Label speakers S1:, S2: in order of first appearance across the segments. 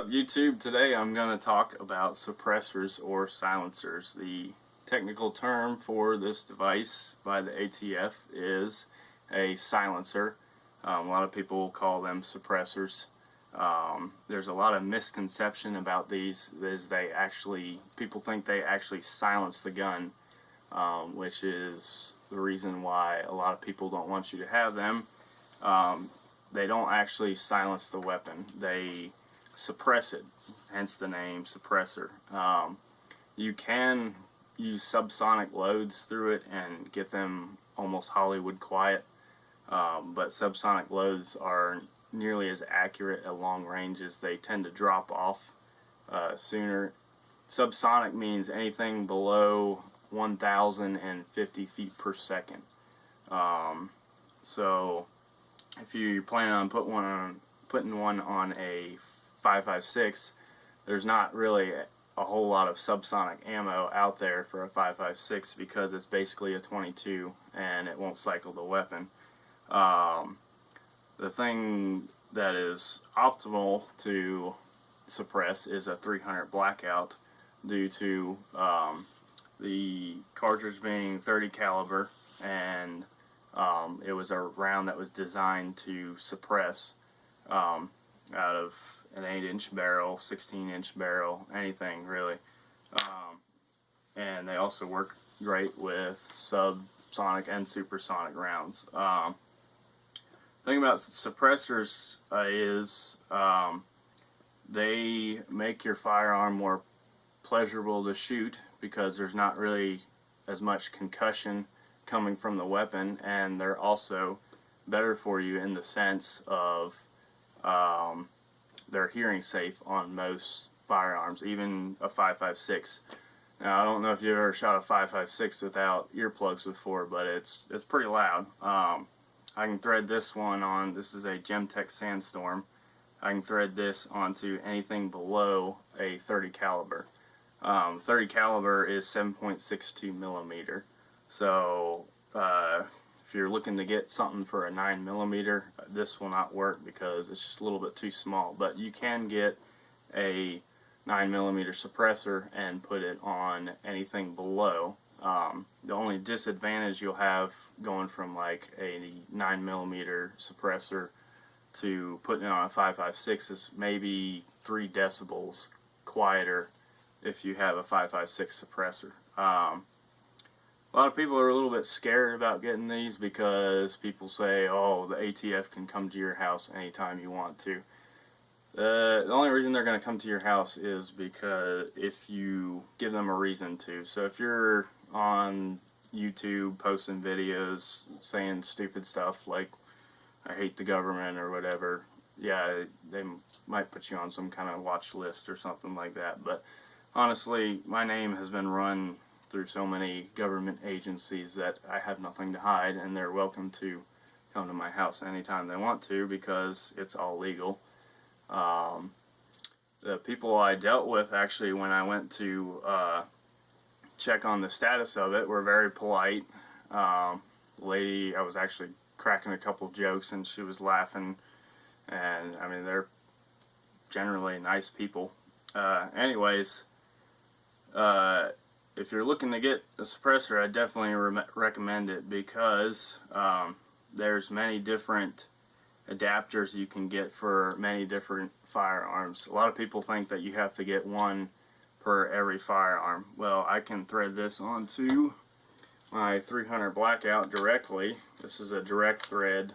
S1: up, YouTube? Today I'm going to talk about suppressors or silencers. The technical term for this device by the ATF is a silencer. A lot of people call them suppressors. There's a lot of misconception about these. People think they actually silence the gun, which is the reason why a lot of people don't want you to have them. They don't actually silence the weapon. They suppress it, hence the name suppressor. You can use subsonic loads through it and get them almost Hollywood quiet, but subsonic loads are nearly as accurate at long range as they tend to drop off sooner. Subsonic means anything below 1,050 feet per second. So if you plan on putting one on a 5.56, there's not really a whole lot of subsonic ammo out there for a 5.56 because it's basically a 22 and it won't cycle the weapon. The thing that is optimal to suppress is a 300 blackout due to the cartridge being 30 caliber, and it was a round that was designed to suppress out of an 8-inch barrel, 16-inch barrel, anything really. And they also work great with subsonic and supersonic rounds. The thing about suppressors is they make your firearm more pleasurable to shoot because there's not really as much concussion coming from the weapon, and they're also better for you in the sense of they're hearing safe on most firearms, even a 5.56. Now, I don't know if you've ever shot a 5.56 without earplugs before, but it's pretty loud. I can thread this one on. This is a Gemtech Sandstorm. I can thread this onto anything below a 30 caliber. 30 caliber is 7.62 millimeter. So if you're looking to get something for a 9 millimeter, this will not work because it's just a little bit too small. But you can get a 9 millimeter suppressor and put it on anything below. The only disadvantage you'll have going from like a 9 millimeter suppressor to putting it on a 5.56 is maybe 3 decibels quieter if you have a 5.56 suppressor. A lot of people are a little bit scared about getting these because people say, oh, the ATF can come to your house anytime you want to. The only reason they're going to come to your house is because if you give them a reason to. So if you're on YouTube posting videos saying stupid stuff like, I hate the government or whatever, yeah, they might put you on some kind of watch list or something like that. But honestly, my name has been run through so many government agencies that I have nothing to hide, and they're welcome to come to my house anytime they want to because it's all legal. The people I dealt with, actually, when I went to check on the status of it, were very polite. The lady, I was actually cracking a couple jokes and she was laughing, and I mean, they're generally nice people. Anyways, if you're looking to get a suppressor, I definitely recommend it because there's many different adapters you can get for many different firearms. A lot of people think that you have to get one per every firearm. Well, I can thread this onto my 300 blackout directly. This is a direct thread.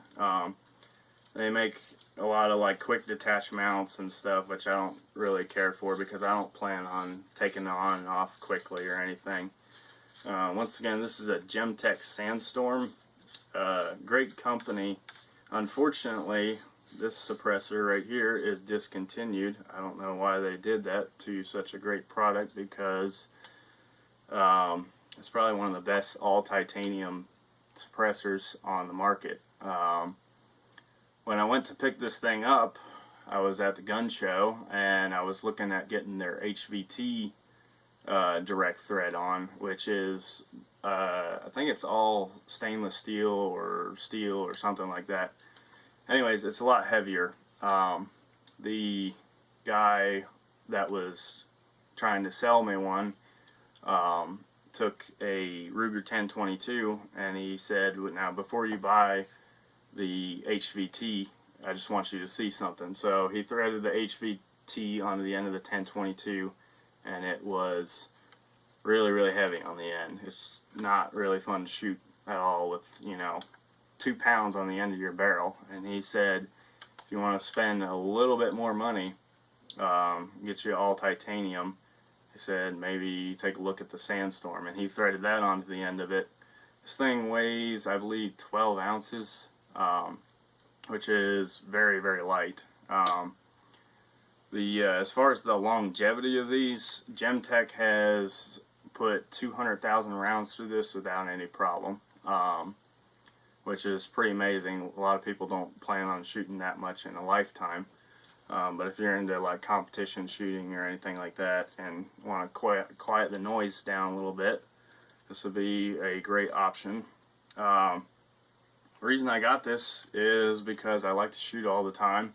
S1: They make a lot of like quick detach mounts and stuff, which I don't really care for because I don't plan on taking it on and off quickly or anything. Once again, this is a Gemtech Sandstorm. Great company. Unfortunately, this suppressor right here is discontinued. I don't know why they did that to such a great product because it's probably one of the best all titanium suppressors on the market. When I went to pick this thing up, I was at the gun show and I was looking at getting their HVT direct thread on, which is I think it's all stainless steel or something like that. Anyways, it's a lot heavier. The guy that was trying to sell me one took a Ruger 1022, and he said, now before you buy the HVT, I just want you to see something. So he threaded the HVT onto the end of the 1022, and it was really, really heavy on the end. It's not really fun to shoot at all with, you know, 2 pounds on the end of your barrel. And he said, if you want to spend a little bit more money, get you all titanium, he said maybe take a look at the Sandstorm, and he threaded that onto the end of it. This thing weighs, I believe, 12 ounces, which is very, very light. As far as the longevity of these, Gemtech has put 200,000 rounds through this without any problem, which is pretty amazing. A lot of people don't plan on shooting that much in a lifetime. But if you're into like competition shooting or anything like that and want to quiet the noise down a little bit, this would be a great option. The reason I got this is because I like to shoot all the time,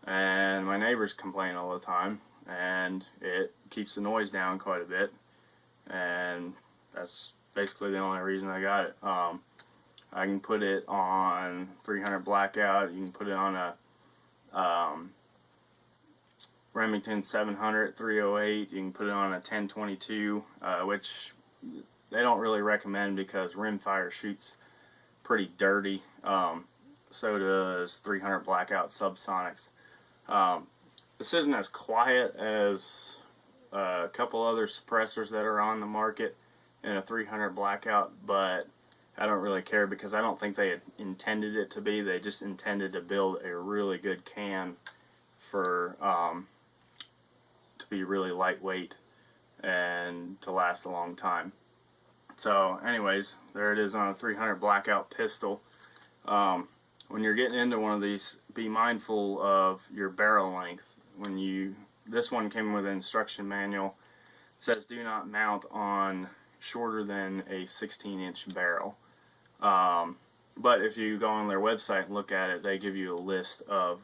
S1: and my neighbors complain all the time, and it keeps the noise down quite a bit, and that's basically the only reason I got it. I can put it on 300 blackout. You can put it on a Remington 700 308. You can put it on a 1022, which they don't really recommend because rimfire shoots pretty dirty. So does 300 blackout subsonics. This isn't as quiet as a couple other suppressors that are on the market in a 300 blackout, but I don't really care because I don't think they had intended it to be. They just intended to build a really good can for to be really lightweight and to last a long time. So anyways, there it is on a 300 blackout pistol. When you're getting into one of these, be mindful of your barrel length. This one came with an instruction manual. It says do not mount on shorter than a 16-inch barrel. But if you go on their website and look at it, they give you a list of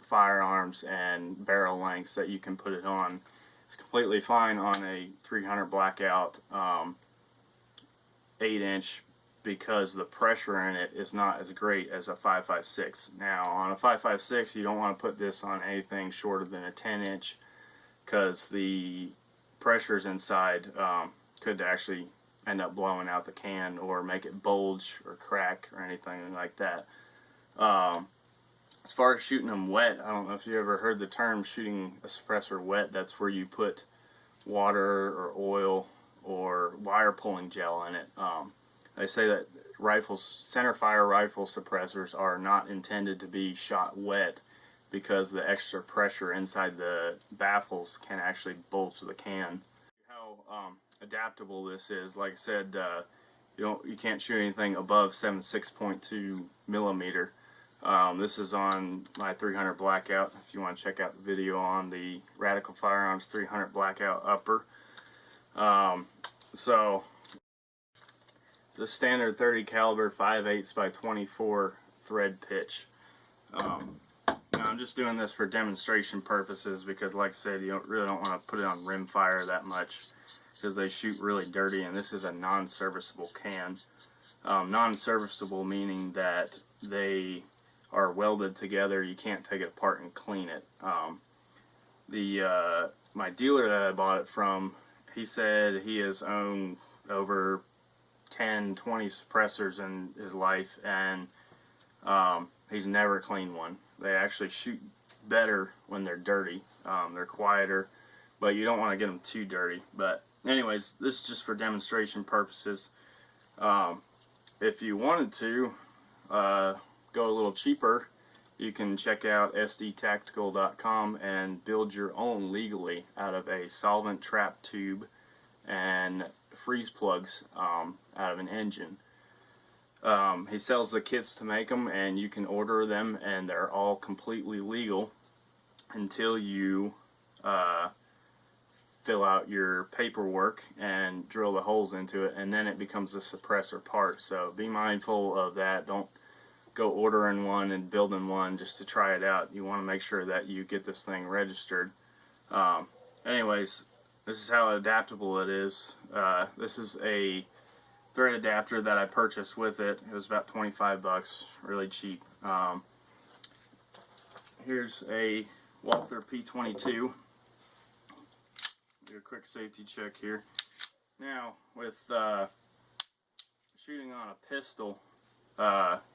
S1: firearms and barrel lengths that you can put it on. It's completely fine on a 300 blackout 8-inch because the pressure in it is not as great as a 5.56. Now on a 5.56 you don't want to put this on anything shorter than a 10-inch because the pressures inside could actually end up blowing out the can or make it bulge or crack or anything like that. As far as shooting them wet, I don't know if you ever heard the term shooting a suppressor wet. That's where you put water or oil or wire pulling gel in it. They say that centerfire rifle suppressors are not intended to be shot wet because the extra pressure inside the baffles can actually bulge the can. How adaptable this is, like I said, you can't shoot anything above 76.2 millimeter. This is on my 300 blackout. If you want to check out the video on the Radical Firearms 300 blackout upper. So it's a standard 30 caliber 5/8 by 24 thread pitch. Now I'm just doing this for demonstration purposes because, like I said, you really don't want to put it on rimfire that much because they shoot really dirty, and this is a non-serviceable can. Non-serviceable meaning that they are welded together. You can't take it apart and clean it. My dealer that I bought it from, he said he has owned over 10, 20 suppressors in his life, and he's never cleaned one. They actually shoot better when they're dirty. They're quieter, but you don't want to get them too dirty. But anyways, this is just for demonstration purposes. If you wanted to go a little cheaper, you can check out sdtactical.com and build your own legally out of a solvent trap tube and freeze plugs out of an engine. He sells the kits to make them, and you can order them, and they're all completely legal until you fill out your paperwork and drill the holes into it, and then it becomes a suppressor part. So be mindful of that. Don't go ordering one and building one just to try it out. You want to make sure that you get this thing registered. Anyways, this is how adaptable it is. This is a thread adapter that I purchased with it. It was about 25 bucks, really cheap. Here's a Walther P22. Do a quick safety check here. Now, with shooting on a pistol,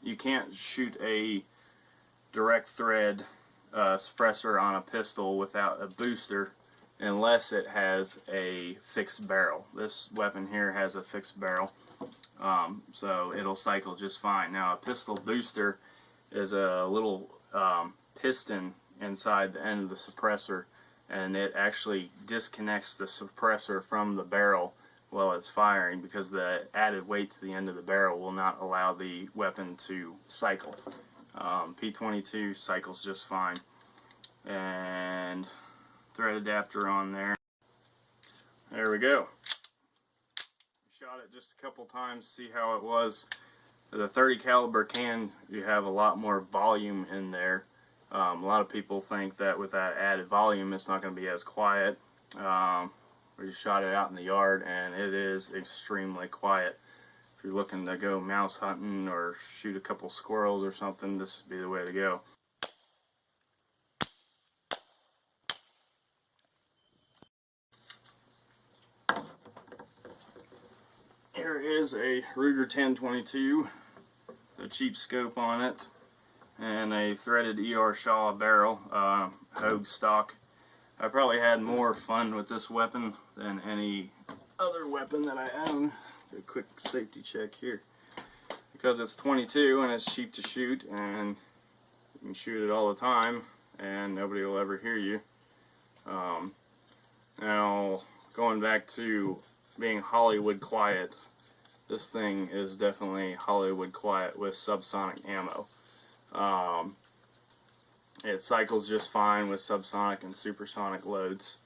S1: you can't shoot a direct thread suppressor on a pistol without a booster unless it has a fixed barrel. This weapon here has a fixed barrel, so it'll cycle just fine. Now, a pistol booster is a little piston inside the end of the suppressor, and it actually disconnects the suppressor from the barrel while it's firing, because the added weight to the end of the barrel will not allow the weapon to cycle. P22 cycles just fine. And thread adapter on there. There we go. Shot it just a couple times to see how it was. The 30 caliber can, you have a lot more volume in there. A lot of people think that with that added volume it's not going to be as quiet. We just shot it out in the yard and it is extremely quiet. If you're looking to go mouse hunting or shoot a couple squirrels or something, this would be the way to go. Here is a Ruger 1022, a cheap scope on it, and a threaded ER Shaw barrel, Hogue stock. I probably had more fun with this weapon than any other weapon that I own. Do a quick safety check here. Because it's 22 and it's cheap to shoot, and you can shoot it all the time and nobody will ever hear you. Now, going back to being Hollywood quiet, this thing is definitely Hollywood quiet with subsonic ammo. It cycles just fine with subsonic and supersonic loads.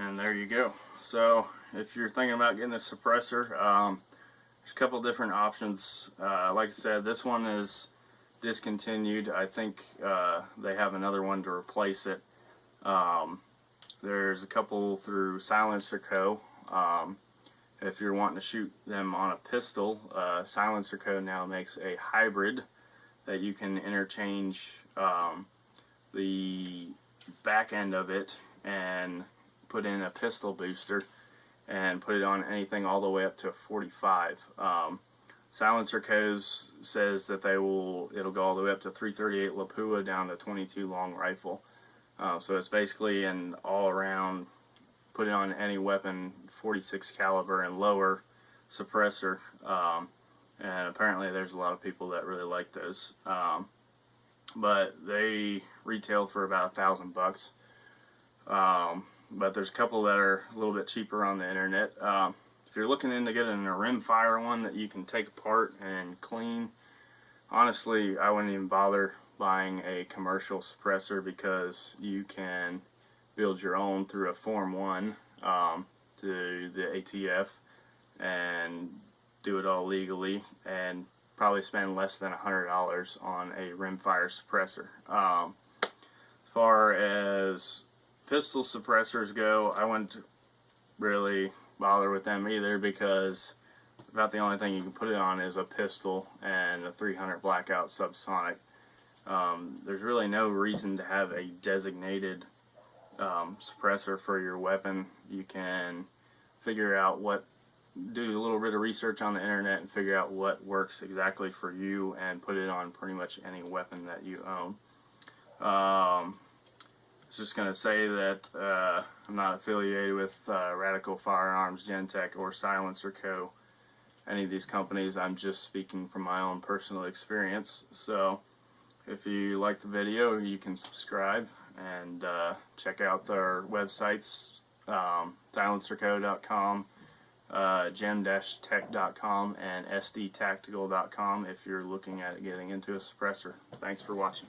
S1: And there you go. So if you're thinking about getting a suppressor, there's a couple different options. Like I said, this one is discontinued. I think they have another one to replace it. There's a couple through Silencer Co. If you're wanting to shoot them on a pistol, Silencer Co. now makes a hybrid that you can interchange the back end of it and put in a pistol booster and put it on anything all the way up to a 45. Silencer Co. says that it'll go all the way up to 338 Lapua down to 22 long rifle. So it's basically an all-around, put it on any weapon, 46 caliber and lower suppressor, and apparently there's a lot of people that really like those. But they retail for about $1,000 bucks. But there's a couple that are a little bit cheaper on the internet. If you're looking into getting a rimfire one that you can take apart and clean, honestly, I wouldn't even bother buying a commercial suppressor, because you can build your own through a Form 1 to the ATF and do it all legally and probably spend less than $100 on a rimfire suppressor. As far as pistol suppressors go, I wouldn't really bother with them either, because about the only thing you can put it on is a pistol and a 300 blackout subsonic. There's really no reason to have a designated suppressor for your weapon. You can figure out do a little bit of research on the internet and figure out what works exactly for you and put it on pretty much any weapon that you own. I was just going to say that I'm not affiliated with Radical Firearms, Gentech, or Silencer Co. Any of these companies. I'm just speaking from my own personal experience. So if you like the video, you can subscribe and check out our websites, silencerco.com, gem-tech.com, and sdtactical.com if you're looking at getting into a suppressor. Thanks for watching.